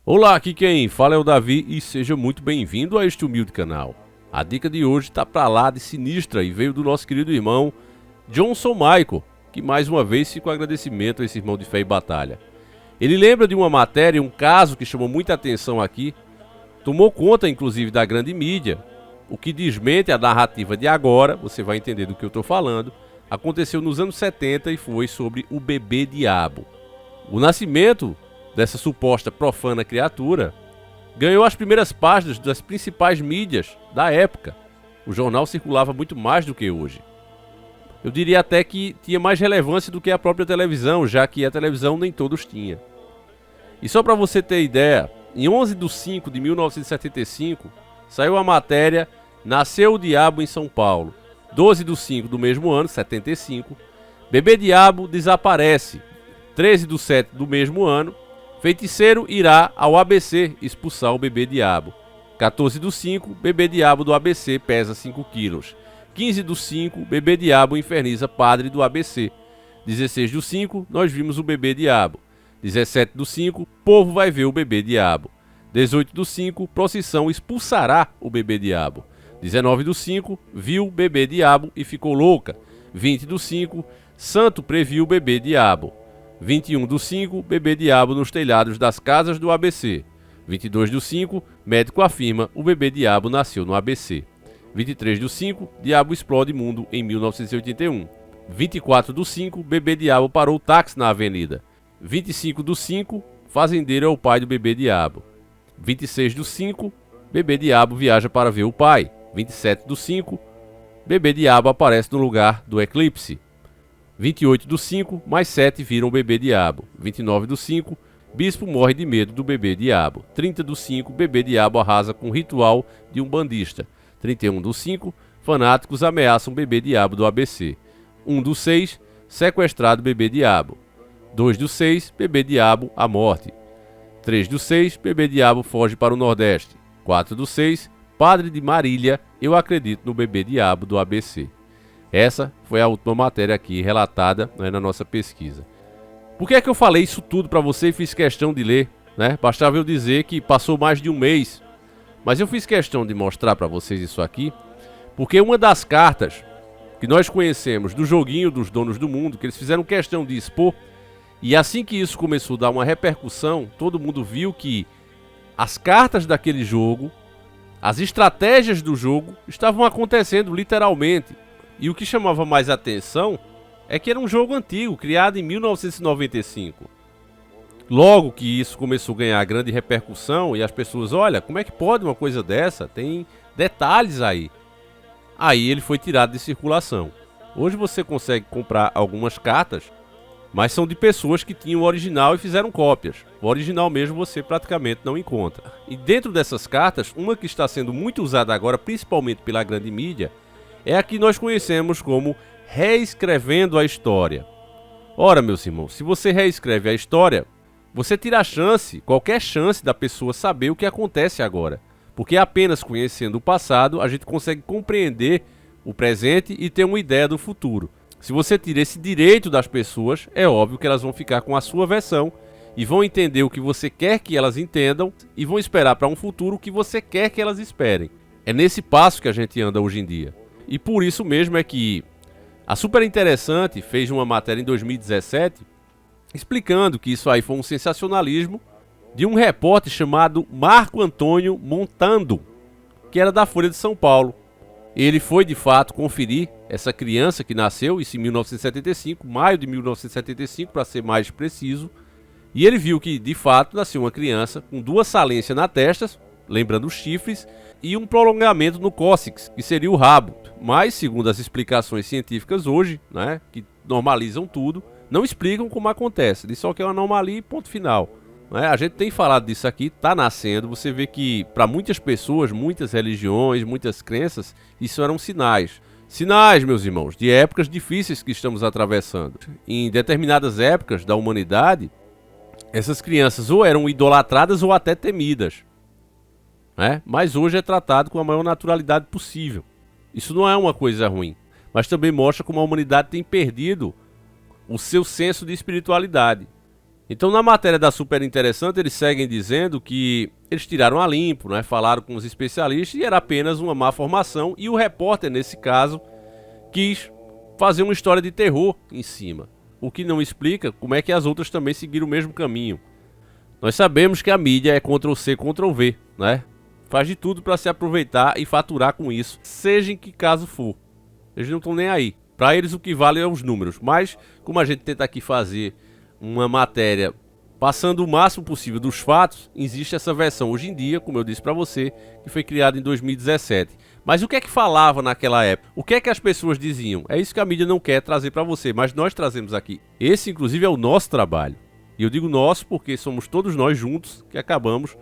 Olá, aqui quem fala é o Davi e seja muito bem-vindo a este humilde canal. A dica de hoje tá pra lá de sinistra e veio do nosso querido irmão Johnson Michael, que mais uma vez fica o agradecimento a esse irmão de fé e batalha. Ele lembra de uma matéria, um caso que chamou muita atenção aqui, tomou conta inclusive da grande mídia, o que desmente a narrativa de agora, você vai entender do que eu tô falando, aconteceu nos anos 70 e foi sobre o bebê diabo. O nascimento dessa suposta profana criatura ganhou as primeiras páginas das principais mídias da época. O jornal circulava muito mais do que hoje. Eu diria até que tinha mais relevância do que a própria televisão, já que a televisão nem todos tinham. E só para você ter ideia, em 11 de 5 de 1975 saiu a matéria Nasceu o Diabo em São Paulo. 12 de 5 do mesmo ano, 75, bebê diabo desaparece. 13 de 7 do mesmo ano, feiticeiro irá ao ABC expulsar o bebê diabo. 14 de 5, bebê diabo do ABC pesa 5 quilos. 15 de 5, bebê diabo inferniza padre do ABC. 16 de 5, nós vimos o bebê diabo. 17 de 5, povo vai ver o bebê diabo. 18 de 5, procissão expulsará o bebê diabo. 19 de 5, viu o bebê diabo e ficou louca. 20 de 5, santo previu o bebê diabo. 21 do 5, bebê diabo nos telhados das casas do ABC. 22 do 5, médico afirma o bebê diabo nasceu no ABC. 23 do 5, diabo explode mundo em 1981. 24 do 5, bebê diabo parou o táxi na avenida. 25 do 5, fazendeiro é o pai do bebê diabo. 26 do 5, bebê diabo viaja para ver o pai. 27 do 5, bebê diabo aparece no lugar do eclipse. 28 do 5, mais 7 viram o bebê diabo. 29 do 5, bispo morre de medo do bebê diabo. 30 do 5, bebê diabo arrasa com o ritual de um bandista. 31 do 5, fanáticos ameaçam bebê diabo do ABC. 1 do 6, sequestrado bebê diabo. 2 do 6, bebê diabo à morte. 3 do 6, bebê diabo foge para o Nordeste. 4 do 6, padre de Marília, eu acredito no bebê diabo do ABC. Essa foi a última matéria aqui relatada, né, na nossa pesquisa. Por que é que eu falei isso tudo para você e fiz questão de ler? Né? Bastava eu dizer que passou mais de um mês. Mas eu fiz questão de mostrar para vocês isso aqui, porque uma das cartas que nós conhecemos do joguinho dos donos do mundo, que eles fizeram questão de expor, e assim que isso começou a dar uma repercussão, todo mundo viu que as cartas daquele jogo, as estratégias do jogo estavam acontecendo literalmente. E o que chamava mais atenção é que era um jogo antigo, criado em 1995. Logo que isso começou a ganhar grande repercussão e as pessoas, olha, como é que pode uma coisa dessa? Tem detalhes aí. Aí ele foi tirado de circulação. Hoje você consegue comprar algumas cartas, mas são de pessoas que tinham o original e fizeram cópias. O original mesmo você praticamente não encontra. E dentro dessas cartas, uma que está sendo muito usada agora, principalmente pela grande mídia, é a que nós conhecemos como reescrevendo a história. Ora, meus irmãos, se você reescreve a história, você tira a chance, qualquer chance da pessoa saber o que acontece agora. Porque apenas conhecendo o passado, a gente consegue compreender o presente e ter uma ideia do futuro. Se você tira esse direito das pessoas, é óbvio que elas vão ficar com a sua versão e vão entender o que você quer que elas entendam e vão esperar para um futuro o que você quer que elas esperem. É nesse passo que a gente anda hoje em dia. E por isso mesmo é que a Super Interessante fez uma matéria em 2017 explicando que isso aí foi um sensacionalismo de um repórter chamado Marco Antônio Montando, que era da Folha de São Paulo. Ele foi de fato conferir essa criança que nasceu isso em 1975, maio de 1975 para ser mais preciso, e ele viu que de fato nasceu uma criança com 2 salências na testa, lembrando os chifres, e um prolongamento no cóccix, que seria o rabo. Mas, segundo as explicações científicas hoje, né, que normalizam tudo, não explicam como acontece. Diz só que é uma anomalia e ponto final. Né? A gente tem falado disso aqui, está nascendo. Você vê que para muitas pessoas, muitas religiões, muitas crenças, isso eram sinais. Sinais, meus irmãos, de épocas difíceis que estamos atravessando. Em determinadas épocas da humanidade, essas crianças ou eram idolatradas ou até temidas. Né? Mas hoje é tratado com a maior naturalidade possível. Isso não é uma coisa ruim, mas também mostra como a humanidade tem perdido o seu senso de espiritualidade. Então na matéria da Super Interessante eles seguem dizendo que eles tiraram a limpo, né? Falaram com os especialistas e era apenas uma má formação, e o repórter nesse caso quis fazer uma história de terror em cima, o que não explica como é que as outras também seguiram o mesmo caminho. Nós sabemos que a mídia é Ctrl+C, Ctrl+V, né? Faz de tudo para se aproveitar e faturar com isso, seja em que caso for. Eles não estão nem aí. Para eles o que vale é os números. Mas, como a gente tenta aqui fazer uma matéria passando o máximo possível dos fatos, existe essa versão hoje em dia, como eu disse para você, que foi criada em 2017. Mas o que é que falava naquela época? O que é que as pessoas diziam? É isso que a mídia não quer trazer para você, mas nós trazemos aqui. Esse, inclusive, é o nosso trabalho. E eu digo nosso porque somos todos nós juntos que acabamos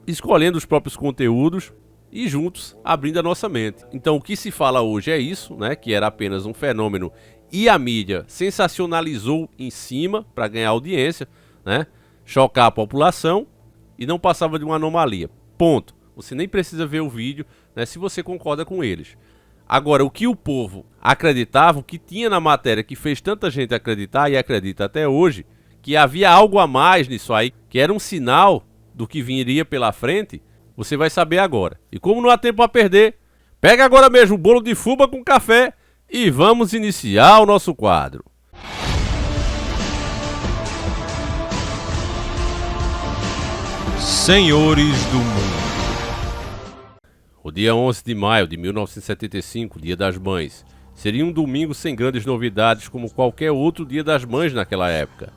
escolhendo os próprios conteúdos e juntos abrindo a nossa mente. Então o que se fala hoje é isso, né? Que era apenas um fenômeno e a mídia sensacionalizou em cima para ganhar audiência, né? Chocar a população e não passava de uma anomalia. Ponto. Você nem precisa ver o vídeo, né, se você concorda com eles. Agora, o que o povo acreditava, o que tinha na matéria que fez tanta gente acreditar e acredita até hoje, que havia algo a mais nisso aí, que era um sinal do que viria pela frente, você vai saber agora. E como não há tempo a perder, pega agora mesmo o bolo de fubá com café e vamos iniciar o nosso quadro. Senhores do Mundo. O dia 11 de maio de 1975, Dia das Mães, seria um domingo sem grandes novidades como qualquer outro Dia das Mães naquela época.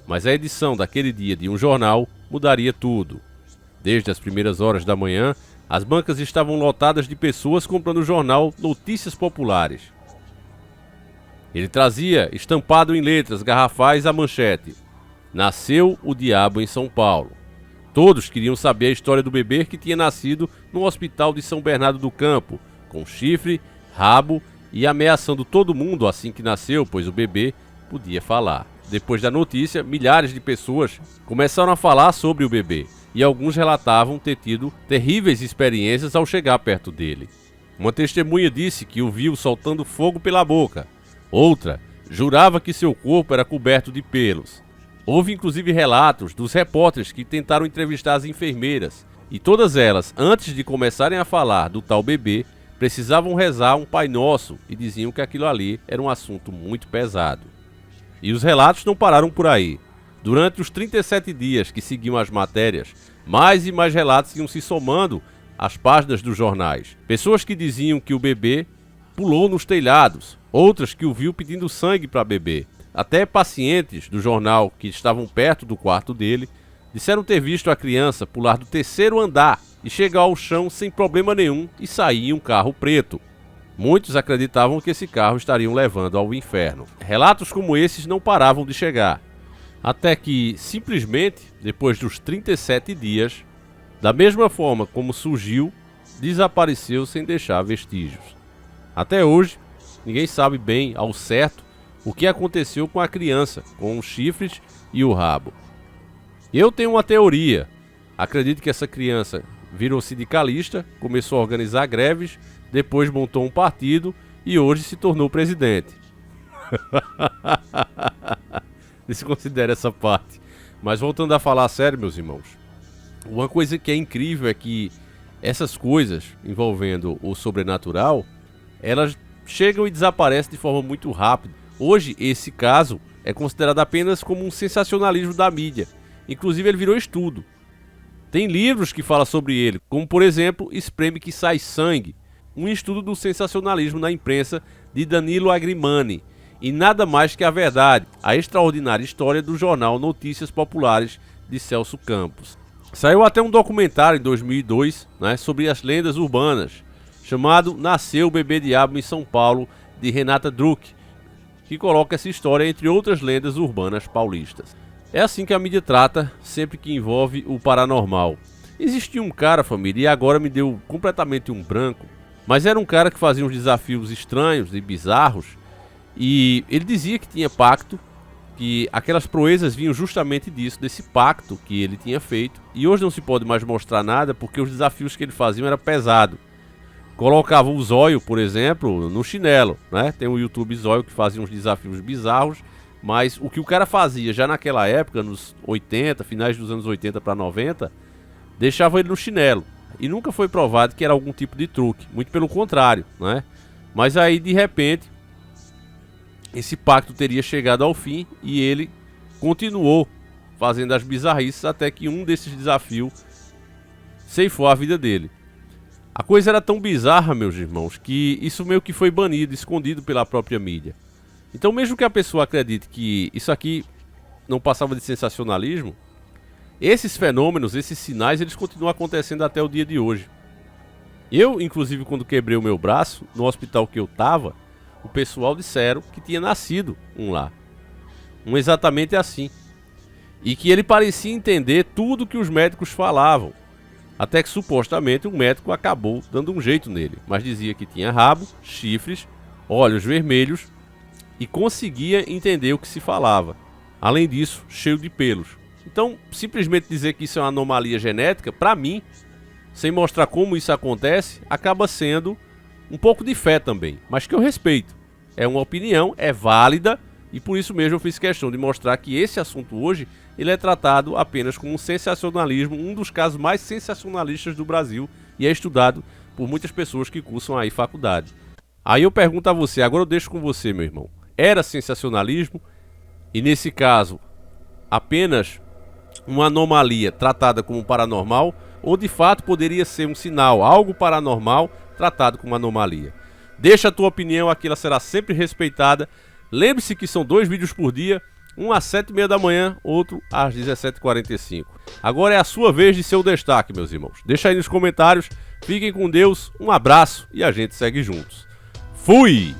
Mas a edição daquele dia de um jornal mudaria tudo. Desde as primeiras horas da manhã, as bancas estavam lotadas de pessoas comprando o jornal Notícias Populares. Ele trazia, estampado em letras garrafais, a manchete: Nasceu o Diabo em São Paulo. Todos queriam saber a história do bebê que tinha nascido no hospital de São Bernardo do Campo, com chifre, rabo e ameaçando todo mundo assim que nasceu, pois o bebê podia falar. Depois da notícia, milhares de pessoas começaram a falar sobre o bebê, e alguns relatavam ter tido terríveis experiências ao chegar perto dele. Uma testemunha disse que o viu soltando fogo pela boca. Outra jurava que seu corpo era coberto de pelos. Houve inclusive relatos dos repórteres que tentaram entrevistar as enfermeiras, e todas elas, antes de começarem a falar do tal bebê, precisavam rezar um Pai Nosso e diziam que aquilo ali era um assunto muito pesado. E os relatos não pararam por aí. Durante os 37 dias que seguiam as matérias, mais e mais relatos iam se somando às páginas dos jornais. Pessoas que diziam que o bebê pulou nos telhados, outras que o viu pedindo sangue para beber. Até pacientes do jornal que estavam perto do quarto dele disseram ter visto a criança pular do 3º andar e chegar ao chão sem problema nenhum e sair em um carro preto. Muitos acreditavam que esse carro estariam levando ao inferno. Relatos como esses não paravam de chegar, até que, simplesmente, depois dos 37 dias, da mesma forma como surgiu, desapareceu sem deixar vestígios. Até hoje, ninguém sabe bem ao certo o que aconteceu com a criança, com os chifres e o rabo. Eu tenho uma teoria. Acredito que essa criança virou sindicalista, começou a organizar greves, depois montou um partido e hoje se tornou presidente. Desconsidere essa parte. Mas voltando a falar sério, meus irmãos, uma coisa que é incrível é que essas coisas envolvendo o sobrenatural, elas chegam e desaparecem de forma muito rápida. Hoje, esse caso é considerado apenas como um sensacionalismo da mídia. Inclusive, ele virou estudo. Tem livros que falam sobre ele, como, por exemplo, Espreme que Sai Sangue, um estudo do sensacionalismo na imprensa de Danilo Agrimani, e nada mais que a verdade, a extraordinária história do jornal Notícias Populares de Celso Campos. Saiu até um documentário em 2002, né, sobre as lendas urbanas, chamado Nasceu o Bebê Diabo em São Paulo, de Renata Druck, que coloca essa história entre outras lendas urbanas paulistas. É assim que a mídia trata sempre que envolve o paranormal. Existia um cara, família, e agora me deu completamente um branco, mas era um cara que fazia uns desafios estranhos e bizarros, e ele dizia que tinha pacto, que aquelas proezas vinham justamente disso, desse pacto que ele tinha feito, e hoje não se pode mais mostrar nada porque os desafios que ele fazia eram pesados. Colocava o Zóio, por exemplo, no chinelo, né? Tem o YouTube Zóio que fazia uns desafios bizarros Mas o que o cara fazia já naquela época, nos 80, finais dos anos 80 para 90, deixava ele no chinelo. E nunca foi provado que era algum tipo de truque, muito pelo contrário, né? Mas aí, de repente, esse pacto teria chegado ao fim e ele continuou fazendo as bizarrices até que um desses desafios ceifou a vida dele. A coisa era tão bizarra, meus irmãos, que isso meio que foi banido, escondido pela própria mídia. Então, mesmo que a pessoa acredite que isso aqui não passava de sensacionalismo, esses fenômenos, esses sinais, eles continuam acontecendo até o dia de hoje. Eu, inclusive, quando quebrei o meu braço, no hospital que eu estava, o pessoal disseram que tinha nascido um lá. Um exatamente assim. E que ele parecia entender tudo que os médicos falavam. Até que, supostamente, um médico acabou dando um jeito nele. Mas dizia que tinha rabo, chifres, olhos vermelhos e conseguia entender o que se falava. Além disso, cheio de pelos. Então, simplesmente dizer que isso é uma anomalia genética, para mim, sem mostrar como isso acontece, acaba sendo um pouco de fé também, mas que eu respeito. É uma opinião, é válida, e por isso mesmo eu fiz questão de mostrar que esse assunto hoje, ele é tratado apenas como um sensacionalismo, um dos casos mais sensacionalistas do Brasil, e é estudado por muitas pessoas que cursam aí faculdade. Aí eu pergunto a você, agora eu deixo com você, meu irmão. Era sensacionalismo? E nesse caso, apenas uma anomalia tratada como paranormal, ou de fato poderia ser um sinal, algo paranormal tratado como anomalia? Deixa a tua opinião, aqui ela será sempre respeitada. Lembre-se que são 2 vídeos por dia, um às 7h30 da manhã, outro às 17h45. Agora é a sua vez de ser o destaque, meus irmãos. Deixa aí nos comentários, fiquem com Deus, um abraço e a gente segue juntos. Fui!